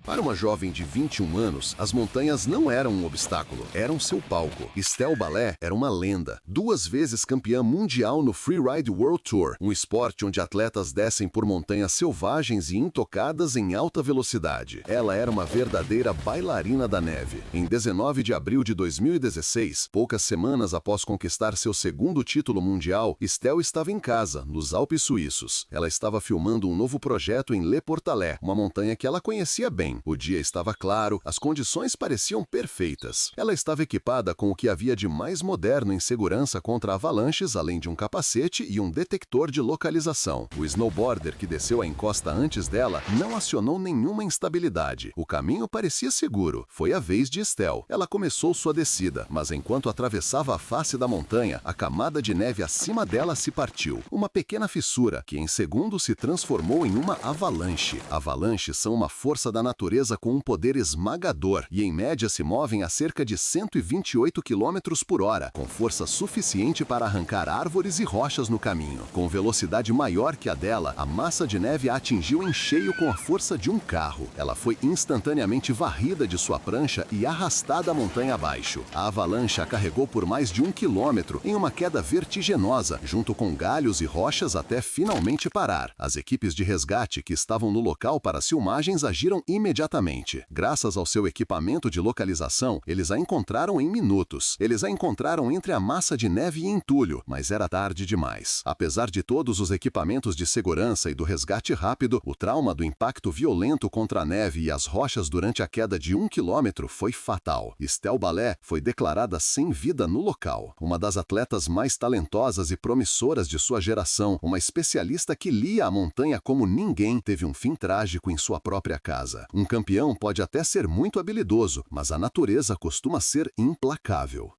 Para uma jovem de 21 anos, as montanhas não eram um obstáculo, eram seu palco. Estelle Ballet era uma lenda, 2 vezes campeã mundial no Freeride World Tour, um esporte onde atletas descem por montanhas selvagens e intocadas em alta velocidade. Ela era uma verdadeira bailarina da neve. Em 19 de abril de 2016, poucas semanas após conquistar seu segundo título mundial, Estelle estava em casa, nos Alpes suíços. Ela estava filmando um novo projeto em Le Portalet, uma montanha que ela conhecia bem. O dia estava claro, as condições pareciam perfeitas. Ela estava equipada com o que havia de mais moderno em segurança contra avalanches, além de um capacete e um detector de localização. O snowboarder que desceu a encosta antes dela não acionou nenhuma instabilidade. O caminho parecia seguro. Foi a vez de Estelle. Ela começou sua descida, mas enquanto atravessava a face da montanha, a camada de neve acima dela se partiu. Uma pequena fissura, que em segundos se transformou em uma avalanche. Avalanches são uma força da natureza com um poder esmagador e em média se movem a cerca de 128 km por hora, com força suficiente para arrancar árvores e rochas no caminho. Com velocidade maior que a dela, a massa de neve a atingiu em cheio com a força de um carro. Ela foi instantaneamente varrida de sua prancha e arrastada a montanha abaixo. A avalanche a carregou por mais de 1 quilômetro em uma queda vertiginosa, junto com galhos e rochas até finalmente parar. As equipes de resgate que estavam no local para as filmagens agiram imediatamente. Graças ao seu equipamento de localização, eles a encontraram em minutos. Eles a encontraram entre a massa de neve e entulho, mas era tarde demais. Apesar de todos os equipamentos de segurança e do resgate rápido, o trauma do impacto violento contra a neve e as rochas durante a queda de 1 quilômetro foi fatal. Estelle Ballet foi declarada sem vida no local. Uma das atletas mais talentosas e promissoras de sua geração, uma especialista que lia a montanha como ninguém, teve um fim trágico em sua própria casa. Um campeão pode até ser muito habilidoso, mas a natureza costuma ser implacável.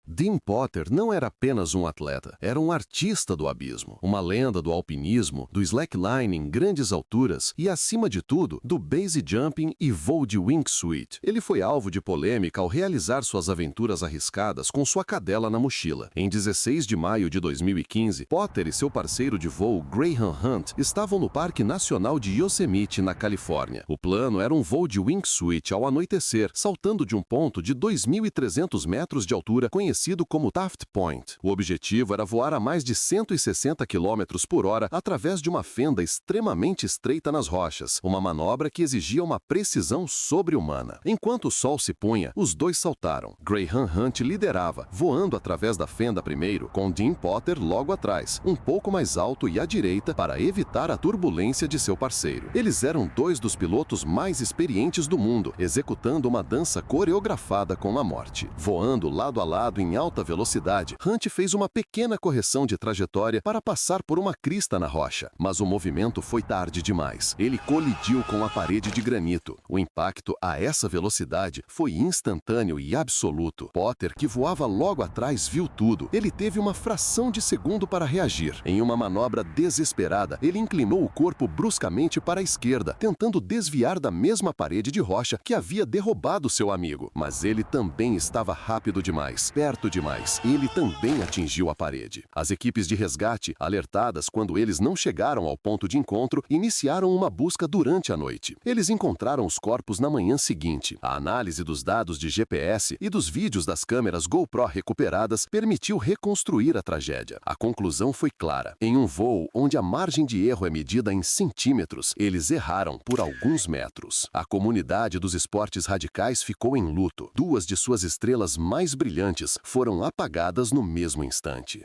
Dean Potter não era apenas um atleta, era um artista do abismo, uma lenda do alpinismo, do slackline em grandes alturas e, acima de tudo, do base jumping e voo de wingsuit. Ele foi alvo de polêmica ao realizar suas aventuras arriscadas com sua cadela na mochila. Em 16 de maio de 2015, Potter e seu parceiro de voo, Graham Hunt, estavam no Parque Nacional de Yosemite, na Califórnia. O plano era um voo de wingsuit ao anoitecer, saltando de um ponto de 2.300 metros de altura, conhecido como Taft Point. O objetivo era voar a mais de 160 km por hora através de uma fenda extremamente estreita nas rochas, uma manobra que exigia uma precisão sobre-humana. Enquanto o sol se punha, os dois saltaram. Graham Hunt liderava, voando através da fenda primeiro, com Dean Potter logo atrás, um pouco mais alto e à direita para evitar a turbulência de seu parceiro. Eles eram 2 dos pilotos mais experientes do mundo, executando uma dança coreografada com a morte. Voando lado a lado em alta velocidade, Hunt fez uma pequena correção de trajetória para passar por uma crista na rocha, mas o movimento foi tarde demais. Ele colidiu com a parede de granito. O impacto a essa velocidade foi instantâneo e absoluto. Potter, que voava logo atrás, viu tudo. Ele teve uma fração de segundo para reagir. Em uma manobra desesperada, ele inclinou o corpo bruscamente para a esquerda, tentando desviar da mesma parede de rocha que havia derrubado seu amigo. Mas ele também estava rápido demais, perto demais. Ele também atingiu a parede. As equipes de resgate, alertadas quando eles não chegaram ao ponto de encontro, iniciaram uma busca durante a noite. Eles encontraram os corpos na manhã seguinte. A análise dos dados de GPS e dos vídeos das câmeras GoPro recuperadas permitiu reconstruir a tragédia. A conclusão foi clara. Em um voo onde a margem de erro é medida em centímetros, eles erraram por alguns metros. A comunidade dos esportes radicais ficou em luto. 2 de suas estrelas mais brilhantes foram apagadas no mesmo instante.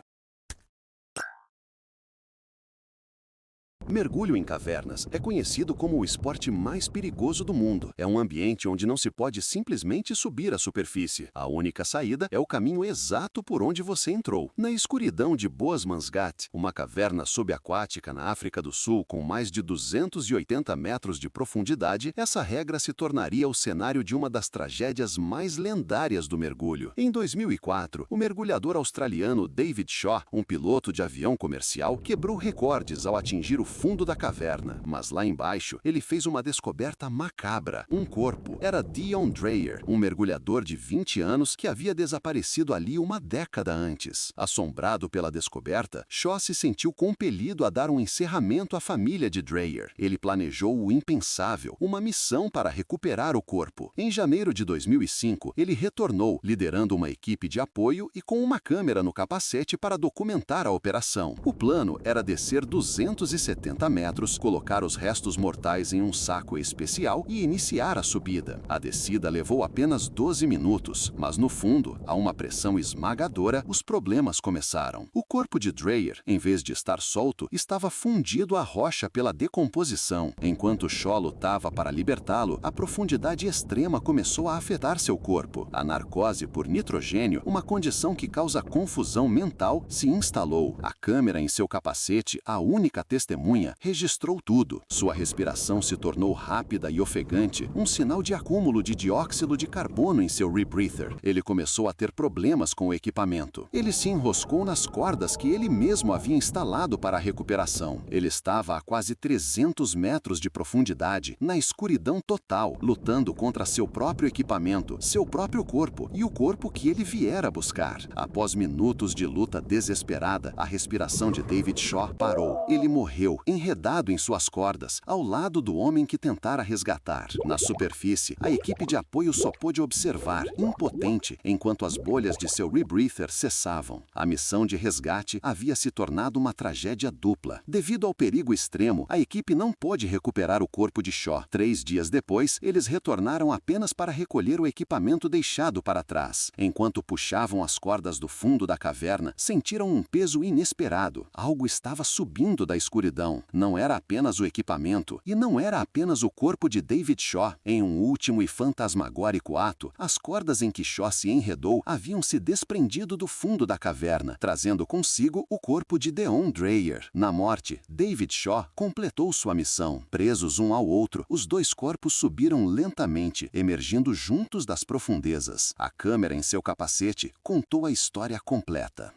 Mergulho em cavernas é conhecido como o esporte mais perigoso do mundo. É um ambiente onde não se pode simplesmente subir à superfície. A única saída é o caminho exato por onde você entrou. Na escuridão de Boasmansgat, uma caverna subaquática na África do Sul com mais de 280 metros de profundidade, essa regra se tornaria o cenário de uma das tragédias mais lendárias do mergulho. Em 2004, o mergulhador australiano David Shaw, um piloto de avião comercial, quebrou recordes ao atingir o fundo da caverna, mas lá embaixo ele fez uma descoberta macabra. Um corpo. Era Dion Dreyer, um mergulhador de 20 anos que havia desaparecido ali uma década antes. Assombrado pela descoberta, Shaw se sentiu compelido a dar um encerramento à família de Dreyer. Ele planejou o impensável, uma missão para recuperar o corpo. Em janeiro de 2005, ele retornou, liderando uma equipe de apoio e com uma câmera no capacete para documentar a operação. O plano era descer 270 metros, colocar os restos mortais em um saco especial e iniciar a subida. A descida levou apenas 12 minutos, mas no fundo, a uma pressão esmagadora, os problemas começaram. O corpo de Dreyer, em vez de estar solto, estava fundido à rocha pela decomposição. Enquanto Shaw lutava para libertá-lo, a profundidade extrema começou a afetar seu corpo. A narcose por nitrogênio, uma condição que causa confusão mental, se instalou. A câmera em seu capacete, a única testemunha, registrou tudo. Sua respiração se tornou rápida e ofegante, um sinal de acúmulo de dióxido de carbono em seu rebreather. Ele começou a ter problemas com o equipamento. Ele se enroscou nas cordas que ele mesmo havia instalado para a recuperação. Ele estava a quase 300 metros de profundidade, na escuridão total, lutando contra seu próprio equipamento, seu próprio corpo e o corpo que ele viera buscar. Após minutos de luta desesperada, a respiração de David Shaw parou. Ele morreu, enredado em suas cordas, ao lado do homem que tentara resgatar. Na superfície, a equipe de apoio só pôde observar, impotente, enquanto as bolhas de seu rebreather cessavam. A missão de resgate havia se tornado uma tragédia dupla. Devido ao perigo extremo, a equipe não pôde recuperar o corpo de Shaw. 3 dias depois, eles retornaram apenas para recolher o equipamento deixado para trás. Enquanto puxavam as cordas do fundo da caverna, sentiram um peso inesperado. Algo estava subindo da escuridão. Não era apenas o equipamento, e não era apenas o corpo de David Shaw. Em um último e fantasmagórico ato, as cordas em que Shaw se enredou haviam se desprendido do fundo da caverna, trazendo consigo o corpo de Dion Dreyer. Na morte, David Shaw completou sua missão. Presos um ao outro, os dois corpos subiram lentamente, emergindo juntos das profundezas. A câmera em seu capacete contou a história completa.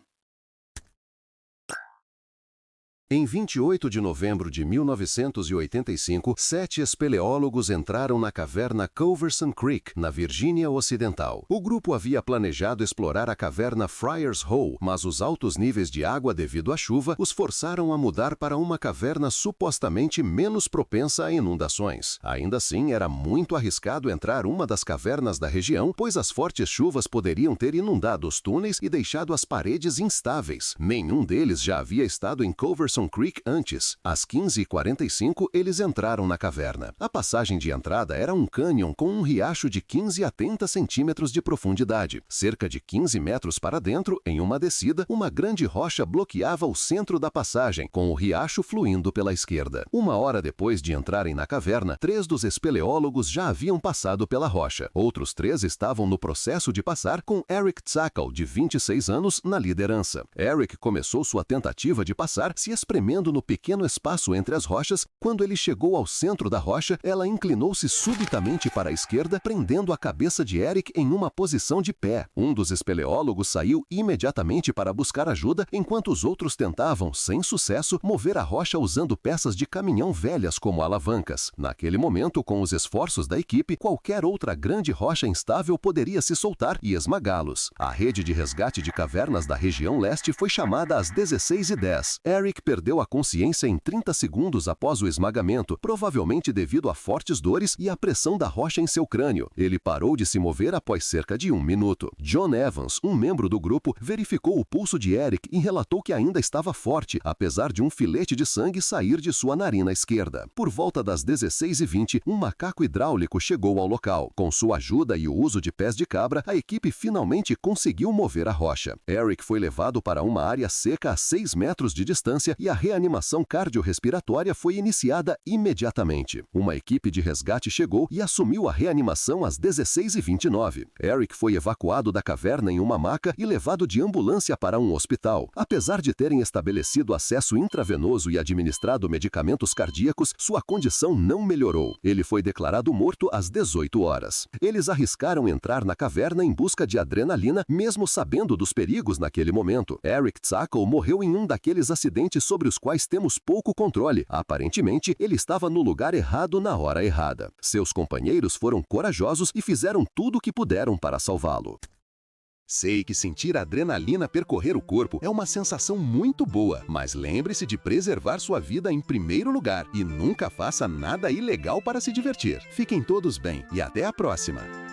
Em 28 de novembro de 1985, 7 espeleólogos entraram na caverna Culverson Creek, na Virgínia Ocidental. O grupo havia planejado explorar a caverna Friars Hole, mas os altos níveis de água devido à chuva os forçaram a mudar para uma caverna supostamente menos propensa a inundações. Ainda assim, era muito arriscado entrar uma das cavernas da região, pois as fortes chuvas poderiam ter inundado os túneis e deixado as paredes instáveis. Nenhum deles já havia estado em Culverson Creek antes. Às 15h45, eles entraram na caverna. A passagem de entrada era um cânion com um riacho de 15 a 30 centímetros de profundidade. Cerca de 15 metros para dentro, em uma descida, uma grande rocha bloqueava o centro da passagem, com o riacho fluindo pela esquerda. 1 hora depois de entrarem na caverna, 3 dos espeleólogos já haviam passado pela rocha. Outros 3 estavam no processo de passar, com Eric Zackel, de 26 anos, na liderança. Eric começou sua tentativa de passar se espremendo no pequeno espaço entre as rochas. Quando ele chegou ao centro da rocha, ela inclinou-se subitamente para a esquerda, prendendo a cabeça de Eric em uma posição de pé. Um dos espeleólogos saiu imediatamente para buscar ajuda, enquanto os outros tentavam, sem sucesso, mover a rocha usando peças de caminhão velhas como alavancas. Naquele momento, com os esforços da equipe, qualquer outra grande rocha instável poderia se soltar e esmagá-los. A rede de resgate de cavernas da região leste foi chamada às 16h10. Eric perdeu a consciência em 30 segundos após o esmagamento, provavelmente devido a fortes dores e à pressão da rocha em seu crânio. Ele parou de se mover após cerca de 1 minuto. John Evans, um membro do grupo, verificou o pulso de Eric e relatou que ainda estava forte, apesar de um filete de sangue sair de sua narina esquerda. Por volta das 16h20, um macaco hidráulico chegou ao local. Com sua ajuda e o uso de pés de cabra, a equipe finalmente conseguiu mover a rocha. Eric foi levado para uma área seca a 6 metros de distância e a reanimação cardiorrespiratória foi iniciada imediatamente. Uma equipe de resgate chegou e assumiu a reanimação às 16h29. Eric foi evacuado da caverna em uma maca e levado de ambulância para um hospital. Apesar de terem estabelecido acesso intravenoso e administrado medicamentos cardíacos, sua condição não melhorou. Ele foi declarado morto às 18 horas. Eles arriscaram entrar na caverna em busca de adrenalina, mesmo sabendo dos perigos naquele momento. Eric Zackel morreu em um daqueles acidentes sobre os quais temos pouco controle. Aparentemente, ele estava no lugar errado na hora errada. Seus companheiros foram corajosos e fizeram tudo o que puderam para salvá-lo. Sei que sentir a adrenalina percorrer o corpo é uma sensação muito boa, mas lembre-se de preservar sua vida em primeiro lugar e nunca faça nada ilegal para se divertir. Fiquem todos bem e até a próxima!